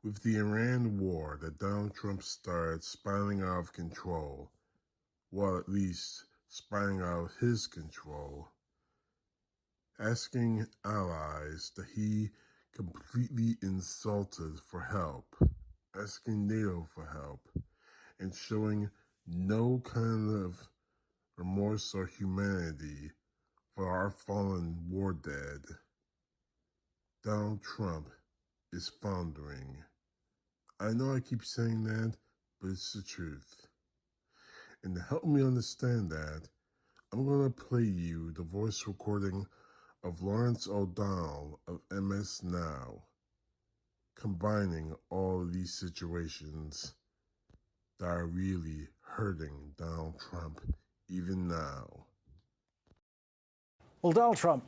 With the Iran war that Donald Trump started spiraling out of control, well, at least spiraling out of his control, asking allies that he completely insulted for help, asking NATO for help, and showing no kind of remorse or humanity for our fallen war dead, Donald Trump is foundering. I know I keep saying that, but it's the truth. And to help me understand that, I'm going to play you the voice recording of Lawrence O'Donnell of MS Now, combining all of these situations that are really hurting Donald Trump even now. Well, Donald Trump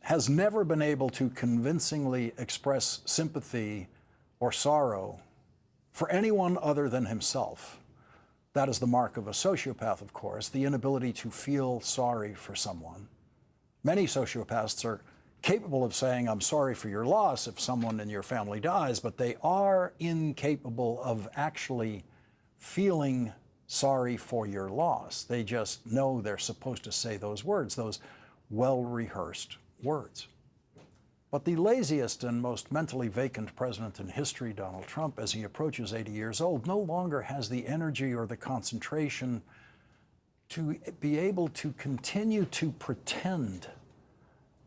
has never been able to convincingly express sympathy or sorrow for anyone other than himself. That is the mark of a sociopath, of course, the inability to feel sorry for someone. Many sociopaths are capable of saying, I'm sorry for your loss if someone in your family dies, but they are incapable of actually feeling sorry for your loss. They just know they're supposed to say those words, those well-rehearsed words. But the laziest and most mentally vacant president in history, Donald Trump, as he approaches 80 years old, no longer has the energy or the concentration to be able to continue to pretend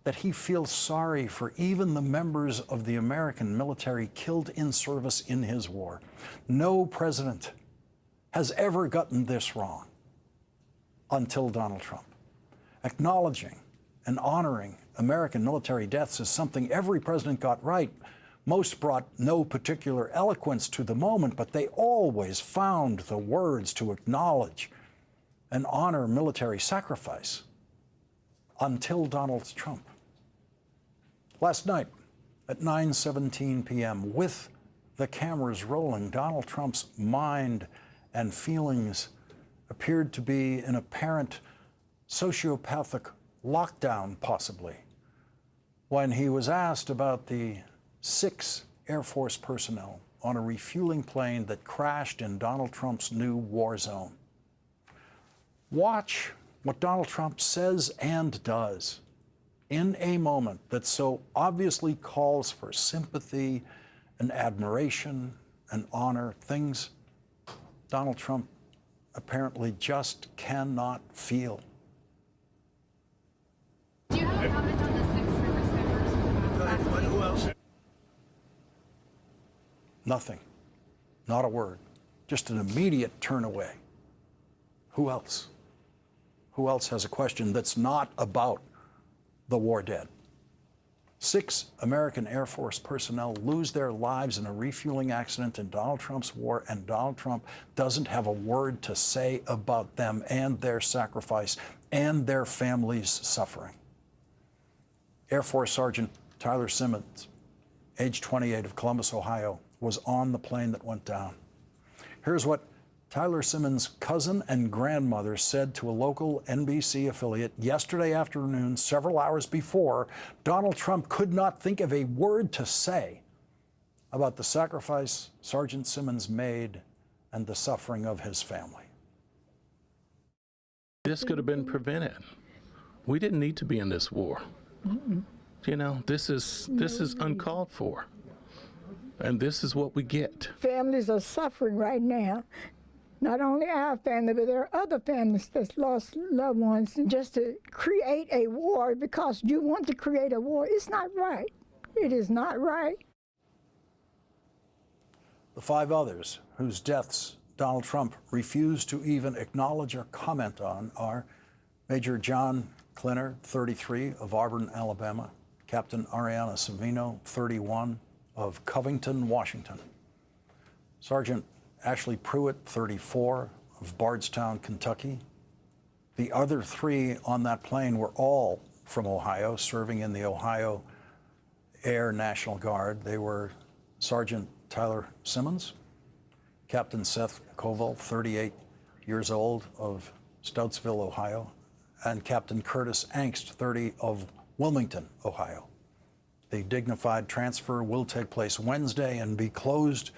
that he feels sorry for even the members of the American military killed in service in his war. No president has ever gotten this wrong until Donald Trump. Acknowledging and honoring American military deaths is something every president got right. Most brought no particular eloquence to the moment, but they always found the words to acknowledge and honor military sacrifice until Donald Trump. Last night at 9:17 p.m., with the cameras rolling, Donald Trump's mind and feelings appeared to be in apparent sociopathic lockdown, possibly, when he was asked about the 6 Air Force personnel on a refueling plane that crashed in Donald Trump's new war zone. Watch what Donald Trump says and does in a moment that so obviously calls for sympathy and admiration and honor, things Donald Trump apparently just cannot feel. Do you have a comment on the 6 servicemen? Go ahead. Who else? Nothing. Not a word. Just an immediate turn away. Who else? Who else has a question that's not about the war dead? 6 American Air Force personnel lose their lives in a refueling accident in Donald Trump's war, and Donald Trump doesn't have a word to say about them and their sacrifice and their families' suffering. Air Force Sergeant Tyler Simmons, age 28, of Columbus, Ohio, was on the plane that went down. Here's what Tyler Simmons' cousin and grandmother said to a local NBC affiliate yesterday afternoon, several hours before Donald Trump could not think of a word to say about the sacrifice Sergeant Simmons made and the suffering of his family. This could have been prevented. We didn't need to be in this war. You know, this is uncalled for. And this is what we get. Families are suffering right now. Not only our family, but there are other families that's lost loved ones. And just to create a war because you want to create a war, it's not right. It is not right. The 5 others whose deaths Donald Trump refused to even acknowledge or comment on are Major John Klinner, 33, of Auburn, Alabama; Captain Ariana Savino, 31, of Covington, Washington; Sergeant Ashley Pruitt, 34, of Bardstown, Kentucky. The other 3 on that plane were all from Ohio, serving in the Ohio Air National Guard. They were Sergeant Tyler Simmons, Captain Seth Koval, 38 years old, of Stoutsville, Ohio, and Captain Curtis Angst, 30, of Wilmington, Ohio. The dignified transfer will take place Wednesday and be closed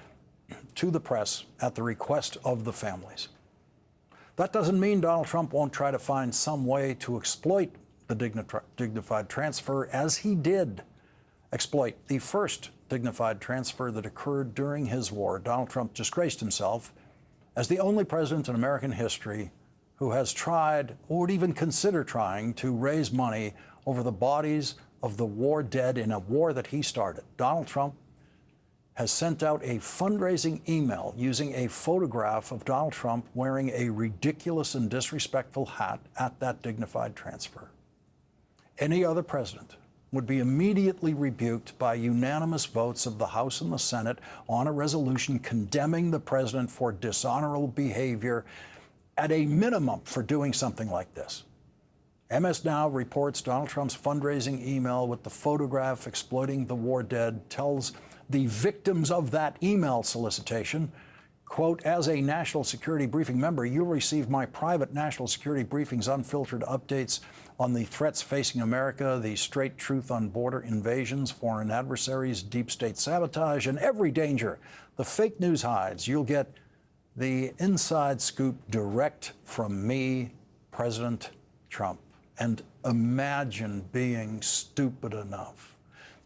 to the press at the request of the families. That doesn't mean Donald Trump won't try to find some way to exploit the dignified transfer, as he did exploit the first dignified transfer that occurred during his war. Donald Trump disgraced himself as the only president in American history who has tried, or would even consider trying, to raise money over the bodies of the war dead in a war that he started. Donald Trump has sent out a fundraising email using a photograph of Donald Trump wearing a ridiculous and disrespectful hat at that dignified transfer. Any other president would be immediately rebuked by unanimous votes of the House and the Senate on a resolution condemning the president for dishonorable behavior, at a minimum for doing something like this. MS Now reports Donald Trump's fundraising email with the photograph exploiting the war dead tells the victims of that email solicitation, quote, "As a national security briefing member, you'll receive my private national security briefings, unfiltered updates on the threats facing America, the straight truth on border invasions, foreign adversaries, deep state sabotage, and every danger the fake news hides. You'll get the inside scoop direct from me, President Trump." And imagine being stupid enough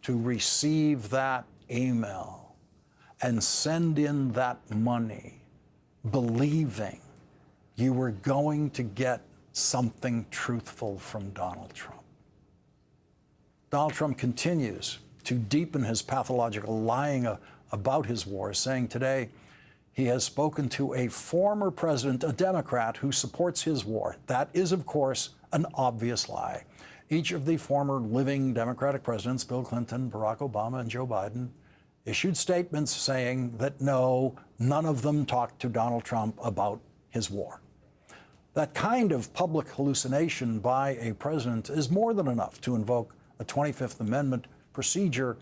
to receive that email and send in that money, believing you were going to get something truthful from Donald Trump. Donald Trump continues to deepen his pathological lying about his war, saying today he has spoken to a former president, a Democrat, who supports his war. That is, of course, an obvious lie. Each of the former living Democratic presidents, Bill Clinton, Barack Obama, and Joe Biden, issued statements saying that no, none of them talked to Donald Trump about his war. That kind of public hallucination by a president is more than enough to invoke a 25th Amendment procedure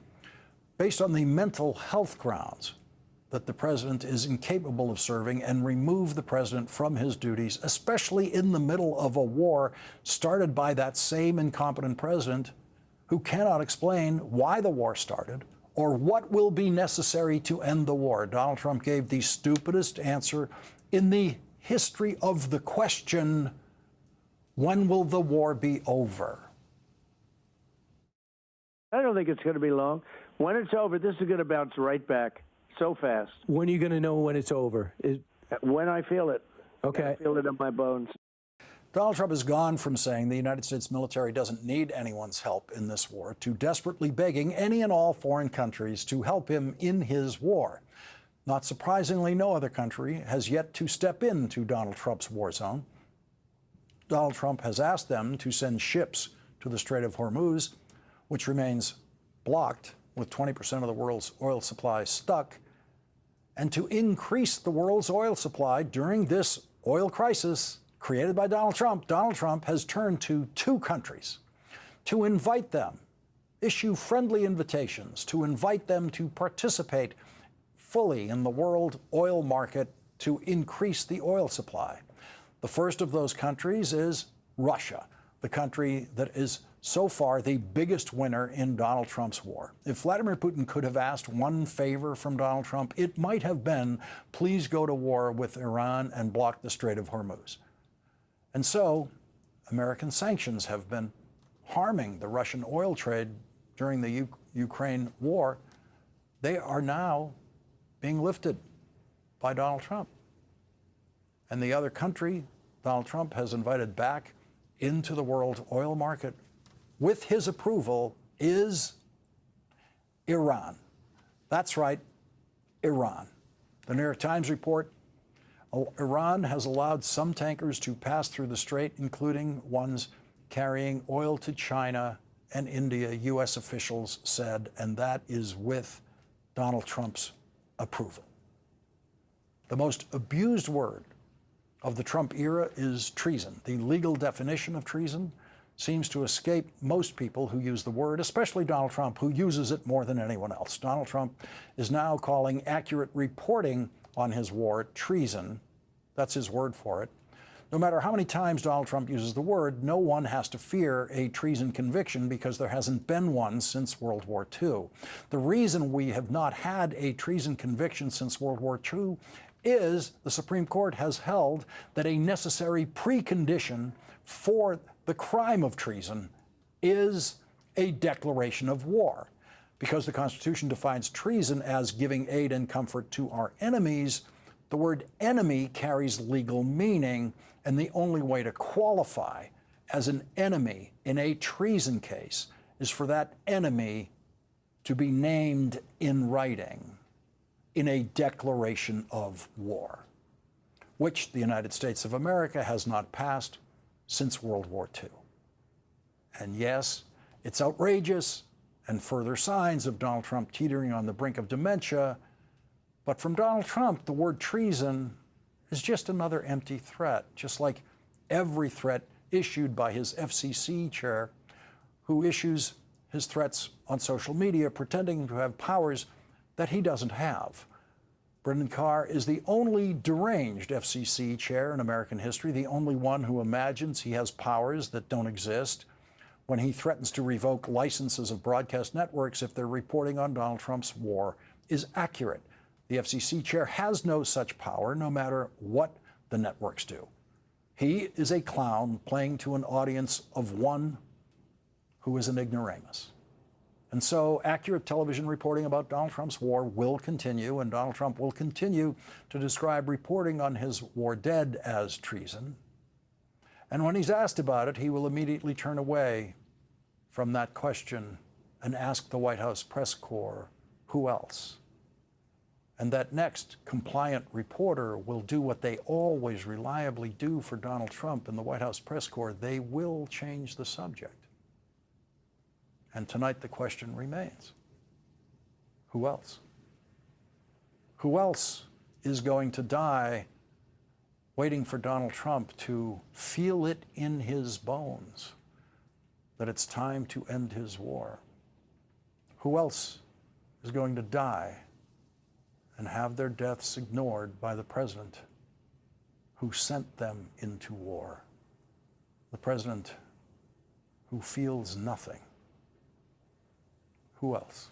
based on the mental health grounds that the president is incapable of serving, and remove the president from his duties, especially in the middle of a war started by that same incompetent president who cannot explain why the war started or what will be necessary to end the war. Donald Trump gave the stupidest answer in the history of the question, when will the war be over? I don't think it's going to be long. When it's over, this is going to bounce right back so fast. When are you going to know when it's over? When I feel it. Okay. I feel it in my bones. Donald Trump has gone from saying the United States military doesn't need anyone's help in this war to desperately begging any and all foreign countries to help him in his war. Not surprisingly, no other country has yet to step into Donald Trump's war zone. Donald Trump has asked them to send ships to the Strait of Hormuz, which remains blocked with 20% of the world's oil supply stuck, and to increase the world's oil supply during this oil crisis created by Donald Trump. Donald Trump has turned to two countries to invite them, issue friendly invitations, to invite them to participate fully in the world oil market to increase the oil supply. The first of those countries is Russia, the country that is so far the biggest winner in Donald Trump's war. If Vladimir Putin could have asked one favor from Donald Trump, it might have been, please go to war with Iran and block the Strait of Hormuz. And so American sanctions have been harming the Russian oil trade during the Ukraine war. They are now being lifted by Donald Trump. And the other country Donald Trump has invited back into the world oil market with his approval is Iran. That's right, Iran. The New York Times report, Iran has allowed some tankers to pass through the strait, including ones carrying oil to China and India, U.S. officials said, and that is with Donald Trump's approval. The most abused word of the Trump era is treason. The legal definition of treason seems to escape most people who use the word, especially Donald Trump, who uses it more than anyone else. Donald Trump is now calling accurate reporting on his war treason. That's his word for it. No matter how many times Donald Trump uses the word, no one has to fear a treason conviction because there hasn't been one since World War II. The reason we have not had a treason conviction since World War II is the Supreme Court has held that a necessary precondition for the crime of treason is a declaration of war. Because the Constitution defines treason as giving aid and comfort to our enemies, the word enemy carries legal meaning, and the only way to qualify as an enemy in a treason case is for that enemy to be named in writing in a declaration of war, which the United States of America has not passed since World War II. And yes, it's outrageous and further signs of Donald Trump teetering on the brink of dementia. But from Donald Trump, the word treason is just another empty threat, just like every threat issued by his FCC chair, who issues his threats on social media pretending to have powers that he doesn't have. Brendan Carr is the only deranged FCC chair in American history, the only one who imagines he has powers that don't exist, when he threatens to revoke licenses of broadcast networks if their reporting on Donald Trump's war is accurate. The FCC chair has no such power, no matter what the networks do. He is a clown playing to an audience of one who is an ignoramus. And so accurate television reporting about Donald Trump's war will continue, and Donald Trump will continue to describe reporting on his war dead as treason. And when he's asked about it, he will immediately turn away from that question and ask the White House press corps, who else? And that next compliant reporter will do what they always reliably do for Donald Trump and the White House press corps. They will change the subject. And tonight the question remains, who else? Who else is going to die waiting for Donald Trump to feel it in his bones that it's time to end his war? Who else is going to die and have their deaths ignored by the president who sent them into war? The president who feels nothing. Who else?